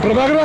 പ്രഭാകര,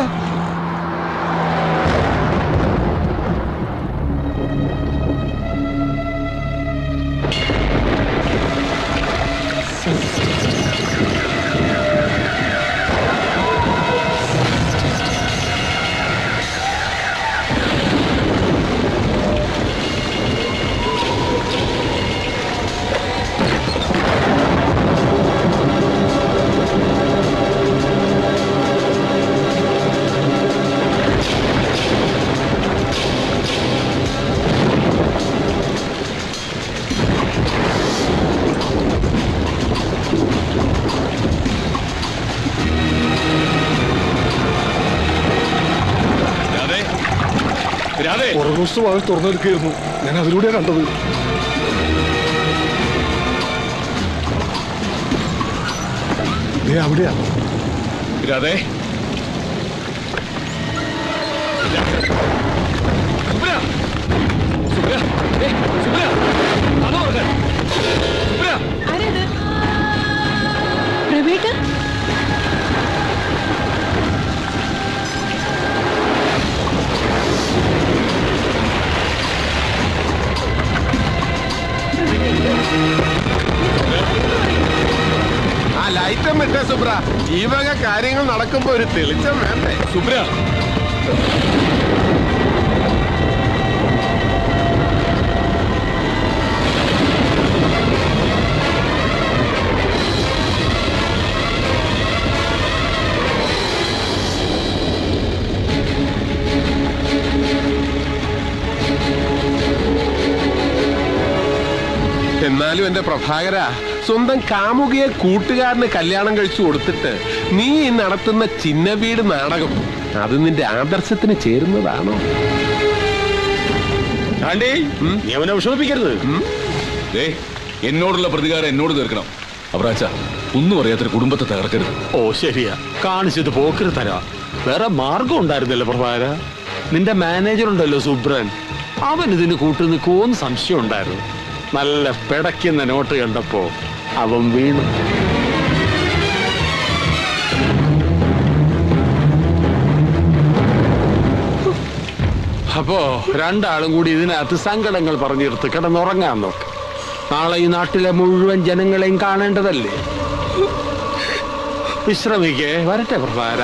പുറകുവശത്ത് വാതിൽ തുറന്നെടുക്കുകയായിരുന്നു. ഞാൻ അതിലൂടെയാണ് കണ്ടത്. അവിടെയാ രാധേ. പ്രവേട്ട, ആ ലൈറ്റം ഇട്ടേ സുബ്ര. ഈ വക കാര്യങ്ങൾ നടക്കുമ്പോ ഒരു തെളിച്ചം വേണ്ടേ സുബ്ര? എന്നാലും എന്റെ പ്രഭാകര, സ്വന്തം കാമുകിയെ കൂട്ടുകാരന് കല്യാണം കഴിച്ചു കൊടുത്തിട്ട് നീ നടത്തുന്ന ചിന്ന വീട് നാടകം അത് നിന്റെ ആദർശത്തിന് ചേരുന്നതാണോ? നീ അവനെ വിഷമിപ്പിക്കരുത്. എന്നോടുള്ള പ്രതികാരം എന്നോട് തീർക്കണം. അവറാച്ച, ഒന്നും അറിയാത്തൊരു കുടുംബത്തെ തകർക്കരുത്. ഓ ശരിയാ, കാണിച്ചത് പോക്കര് തരാ. വേറെ മാർഗം ഉണ്ടായിരുന്നല്ലോ പ്രഭാകര. നിന്റെ മാനേജർ ഉണ്ടല്ലോ സുബ്രൻ, അവൻ ഇതിന് കൂട്ടു നിൽക്കുമോന്ന് സംശയം ഉണ്ടായിരുന്നു. നല്ല പിടയ്ക്കുന്ന നോട്ട് കണ്ടപ്പോ അവൻ വീണു. അപ്പോ രണ്ടാളും കൂടി ഇതിനകത്ത് സങ്കടങ്ങൾ പറഞ്ഞെടുത്ത് കിടന്നുറങ്ങാൻ നോക്ക്. നാളെ ഈ നാട്ടിലെ മുഴുവൻ ജനങ്ങളെയും കാണേണ്ടതല്ലേ. വിശ്രമിക്കേ, വരട്ടെ പ്രഭാകര.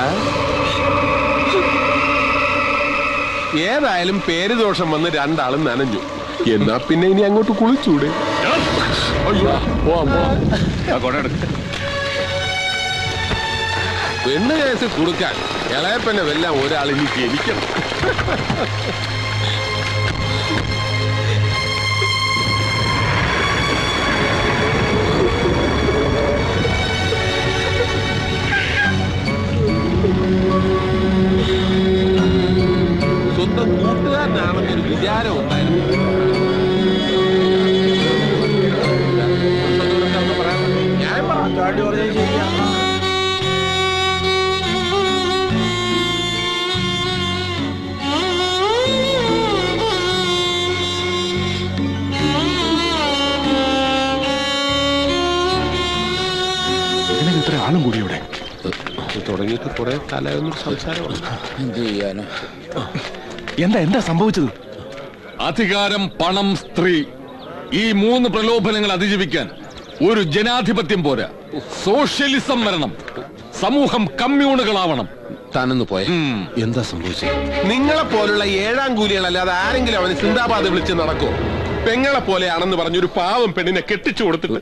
ഏതായാലും പേര് ദോഷം വന്ന് രണ്ടാളും നനഞ്ഞു. എന്നാ പിന്നെ ഇനി അങ്ങോട്ട് കുളിച്ചൂടെ? പെണ്ണ് കേസ് കൊടുക്കാൻ ഇളയപ്പന്നെ വെല്ലാം ഒരാളിനി ജനിക്കണം. സ്വന്തം കൂട്ടുകാരനാണെന്നൊരു വിചാരം ഉണ്ടായിരുന്നു. ഇത്ര ആളും കൂടി ഇവിടെ തുടങ്ങിയിട്ട് കുറെ കാലമായൊന്നും സംസാരമാണ്. എന്ത് ചെയ്യാനോ? എന്താ സംഭവിച്ചത്? അധികാരം, പണം, സ്ത്രീ, ഈ മൂന്ന് പ്രലോഭനങ്ങൾ അതിജീവിക്കാൻ ഒരു ജനാധിപത്യം പോരാ. സോഷ്യലിസം വരണം. സമൂഹം കമ്മ്യൂണുകളാവണം. താനൊന്ന് പോയ എന്താ സംഭവിച്ചത്? നിങ്ങളെ പോലുള്ള ഏഴാം കൂലികളല്ലാതെ ആരെങ്കിലും അവന് സിന്ദാബാദ് വിളിച്ച് നടക്കോ? പെങ്ങളെ പോലെയാണെന്ന് പറഞ്ഞൊരു പാവം പെണ്ണിനെ കെട്ടിച്ചു കൊടുത്തിട്ട്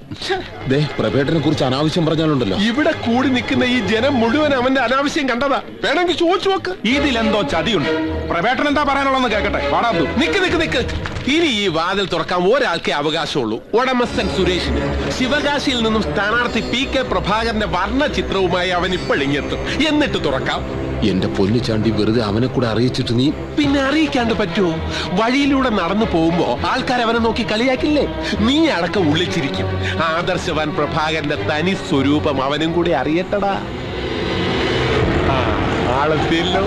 പ്രഭേട്ടനെ കുറിച്ച് അനാവശ്യം പറഞ്ഞാലുണ്ടല്ലോ. ഇവിടെ കൂടി നിൽക്കുന്ന ഈ ജനം മുഴുവൻ അവന്റെ അനാവശ്യം കണ്ടതാ. വേണമെങ്കിൽ ചോദിച്ചു നോക്ക്. ഇതിലെന്തോ ചതിയുണ്ട്. പ്രഭേട്ടൻ എന്താ പറയാനുള്ളതെന്ന് കേൾക്കട്ടെ. വാടാബ്ദു, നിക്ക്. ഇനി ഈ വാതിൽ തുറക്കാൻ ഒരാൾക്കേ അവകാശമുള്ളൂ. ഉടമസ്ഥൻ സുരേഷിന്. ശിവകാശിയിൽ നിന്നും സ്ഥാനാർത്ഥി PK പ്രഭാകരന്റെ വർണ്ണ ചിത്രവുമായി അവൻ ഇപ്പോഴിങ്ങെത്തും. എന്നിട്ട് തുറക്കാം. എന്റെ പൊന്നു ചാണ്ടി, വെറുതെ അവനെ കൂടെ അറിയിച്ചിട്ട് നീ പിന്നെ അറിയിക്കാണ്ട് പറ്റുമോ? വഴിയിലൂടെ നടന്നു പോകുമ്പോ ആൾക്കാർ അവനെ നോക്കി കളിയാക്കില്ലേ? നീ അടക്കം ഉള്ളിച്ചിരിക്കും. ആദർശവാൻ പ്രഭാകരന്റെ തനി സ്വരൂപം അവനും കൂടി അറിയട്ടടാ. ആളെത്തിയല്ലോ.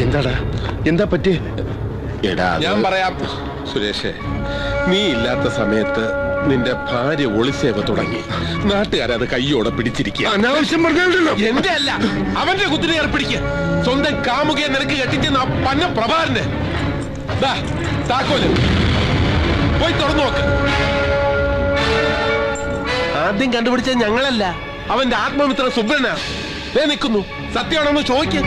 എന്താടാ എന്താ പറ്റി? എടാ ഞാൻ പറയാം. സുരേഷേ, നീ ഇല്ലാത്ത സമയത്ത് നിന്റെ ഭാര്യ ഒളിസേവ തുടങ്ങി. നാട്ടുകാരത് കയ്യോടെ പിടിച്ചിരിക്കുക. അനാവശ്യം പറഞ്ഞല്ലോ. എന്റെ അല്ല, അവന്റെ കുത്തിനെ ഏർപ്പിടിക്ക. സ്വന്തം കാമുകയെ നിനക്ക് കെട്ടിച്ചെന്ന പന്ന പ്രഭാകരന് താക്കോല് പോയി തുറന്നു നോക്ക്. ആദ്യം കണ്ടുപിടിച്ചത് ഞങ്ങളല്ല, അവന്റെ ആത്മമിത്ര സുബ്രനാ. നിൽക്കുന്നു, സത്യമാണെന്ന് ചോദിക്ക.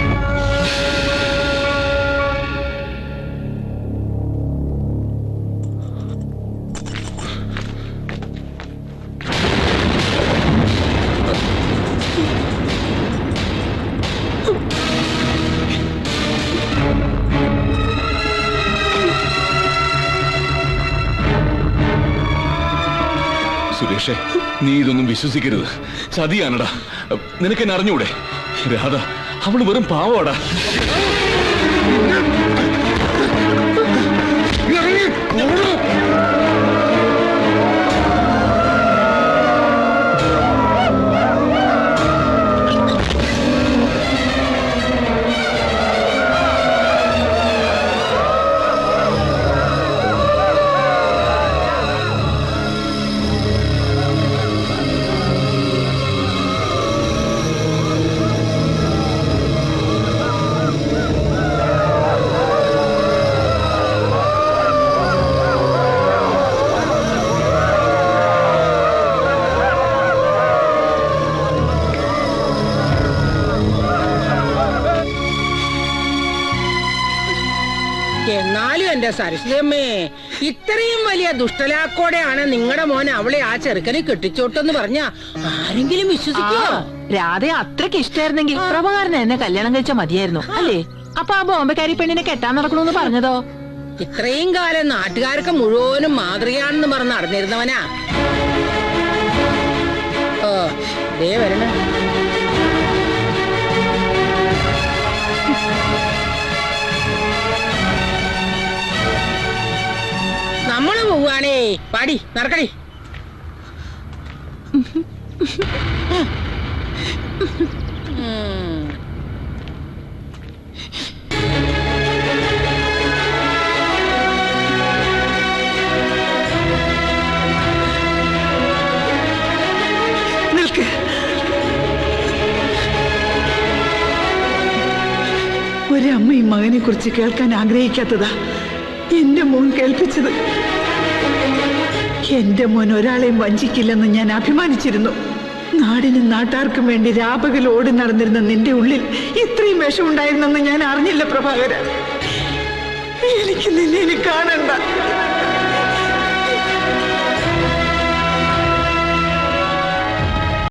സുരേഷേ, നീ ഇതൊന്നും വിശ്വസിക്കരുത്. ചതിയാണടാ. നിനക്കെന്നെ അറിഞ്ഞൂടെ? രാധ അവള് വെറും പാവാടാ. എന്നാലും എന്റെ സരസ്വതിയമ്മേ, ഇത്രയും വലിയ ദുഷ്ടലാക്കോടെയാണ് നിങ്ങളുടെ മോൻ അവളെ ആ ചെറുക്കനെ കെട്ടിച്ചോട്ടെന്ന് പറഞ്ഞ ആരെങ്കിലും വിശ്വസിക്കുമോ? രാധയെ അത്രയ്ക്ക് ഇഷ്ടായിരുന്നെങ്കിൽ പ്രഭാകരനെ എന്നെ കല്യാണം കഴിച്ചാൽ മതിയായിരുന്നു അല്ലേ? അപ്പൊ ആ ബോംബെക്കാരി പെണ്ണിനെ കെട്ടാൻ നടക്കണമെന്ന് പറഞ്ഞതോ? ഇത്രയും കാലം നാട്ടുകാർക്ക് മുഴുവനും മാതൃകയാണെന്ന് പറഞ്ഞ് നടന്നിരുന്നവനാ. ഓ ദേ വരണ. നമ്മള് പോവാണേ. പാടി നടക്കടി. നിൽക്ക്. ഒരമ്മയും മകനെ കുറിച്ച് കേൾക്കാൻ ആഗ്രഹിക്കാത്തതാ എന്റെ മോൻ കേൾപ്പിച്ചത്. എന്റെ മോൻ ഒരാളെയും വഞ്ചിക്കില്ലെന്ന് ഞാൻ അഭിമാനിച്ചിരുന്നു. നാടിനും നാട്ടാർക്കും വേണ്ടി രാപകൽ ഓടി നടന്നിരുന്ന നിന്റെ ഉള്ളിൽ ഇത്രയും വിഷമുണ്ടായിരുന്നെന്ന് ഞാൻ അറിഞ്ഞില്ല പ്രഭാകര. എനിക്ക് നിന്നെ കാണണ്ട.